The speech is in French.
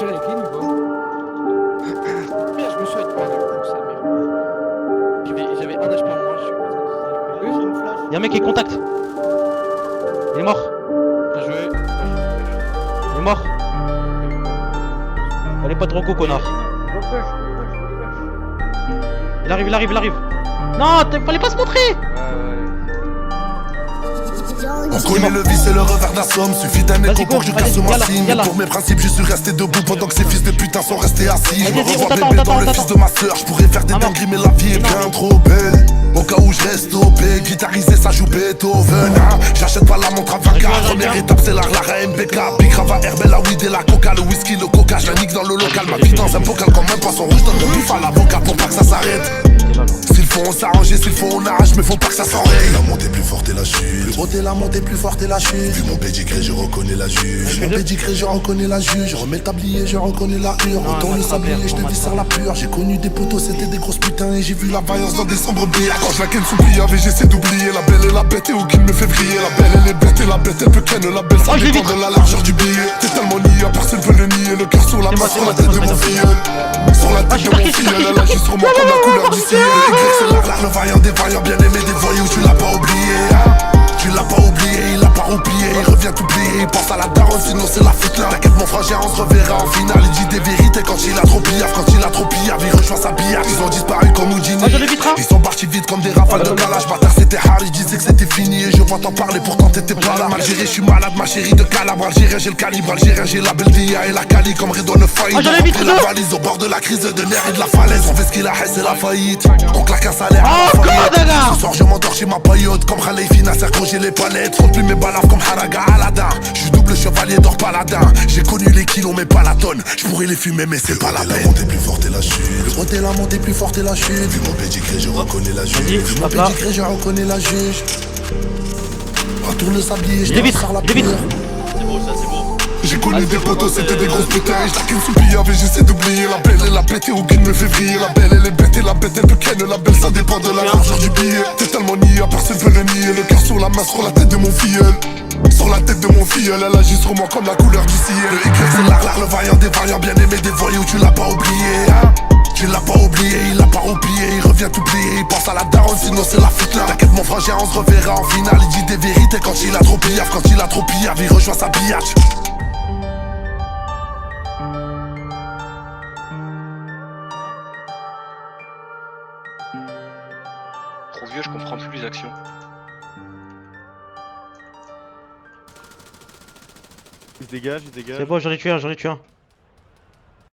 seul avec les nouveaux. Merde, je me suis arrêté. Ça, merde. J'avais un HP en moins, je suis pas. J'ai une flash. Y'a un mec qui est contact. Il est mort. Bien joué. Il est mort. Allez pas trop con connard. Il arrive, il arrive, il arrive. Non, fallait pas se montrer. On connaît le vice et le revers de la somme. Suffit d'un écho pour que je casse ma cime. yalla. Pour mes principes, je suis resté debout pendant que ces fils de putain sont restés assis. Je me Vas-y, on revois t'attend, bébé on dans le t'attend, fils de ma sœur. Je pourrais faire des Maman. dingueries, mais la vie est bien trop belle. Au cas où je reste OP, guitarisé, ça joue Beethoven. Hein. J'achète pas la montre à Vaca. Première étape, c'est la MBK. Big Rava, Herbel, la weed et la coca. Le whisky, le coca, je la nique dans le local. Ma vie dans un bocal comme un poisson rouge. Donne le bif à l'avocat pour pas que ça s'arrête. S'il faut on s'arrange, s'il faut on arrache, mais faut pas que ça s'enraye. La montée plus forte et la chute. Plus haute et la montée plus forte et la chute. Vu mon pédigré, je reconnais la juge. Mon pédigré, je reconnais la juge. Je remets le tablier, je reconnais la hure. Retourne le sablier, je te viscère la pure. J'ai connu des poteaux, c'était des grosses putains. Et j'ai vu la vaillance dans des sombres billes. Quand je la ken s'oublie, j'essaie d'oublier. La belle et la bête et où qu'il me fait vriller. La belle elle est bête et la bête elle peut ken. La belle ça dépend de la largeur du billet. T'es tellement niais, personne peut le nier. Le cœur sur la main, sur la tête de mon filleul. Sur la tête de mon filleul, elle agit sur moi comme la couleur du ciel. C'est le vaillant des vaillants, bien aimé des voyous, tu l'as pas oublié, hein. Tu l'as pas oublié, il l'a pas oublié, il revient t'oublier, il pense à la daronne, sinon c'est la foutre là. T'inquiète mon frangin, on se reverra en finale, il dit des vérités quand il a trop pillave, quand il a trop pillave, il rejoint sa billard. Ils ont disparu comme Houdini, ils sont partis vite comme des rafales de calage. Bâtard c'était Harry, je disais que c'était fini et je vois t'en parler, pourtant t'étais pas là. Algérien, je suis malade, ma chérie de Calabre, Algérien, j'ai le calibre, Algérien, j'ai la belle DIA et la Cali comme Redouane Faïd. On a la valise au bord de la crise de nerfs et de la falaise, on fait ce qu'il a, c'est la faillite. On claque un salaire à la faillite. Ce soir je m'endors chez ma paillote comme Khalei Fina, serre j'ai les palettes. Faut plus mes balafres comme Haraga Aladdin. J'suis double chevalier d'or paladin. J'ai connu les kilos mais pas la tonne. J'pourrais les fumer mais c'est pas la peine. La montée plus forte et la chute. Plus haute et la montée plus forte et la chute. Vu mon pédigré je reconnais la juge. Vu mon pédigré je reconnais la juge. Retourne le sablier, je te sors la pure. C'est bon, ça c'est bon. J'ai connu des potos, c'était des grosses putains. Je la ken sous pillave et j'essaie d'oublier. La belle elle a pété au guide me fait vriller. La belle elle est bête et la bête elle peut ken. La belle ça dépend de la largeur du billet. T'es tellement niais, personne peut le nier. Le cœur sur la main, sur la tête de mon filleul. Sur la tête de mon filleul, elle agit sur moi comme la couleur du ciel. Le Y c'est l'art, le vaillant des vaillants, bien aimé des voyous, tu l'as pas oublié, hein. Tu l'as pas oublié, il l'a pas oublié, il revient t'oublier, il pense à la daronne, sinon c'est la foutre là. T'inquiète mon frangin, on se reverra en finale, il dit des vérités quand il a trop pillave, quand il a trop pillave, il rejoint sa biatch. Trop vieux, je comprends plus les actions. Il se dégage, il se dégage. C'est bon, j'en ai tué un, j'en ai tué un.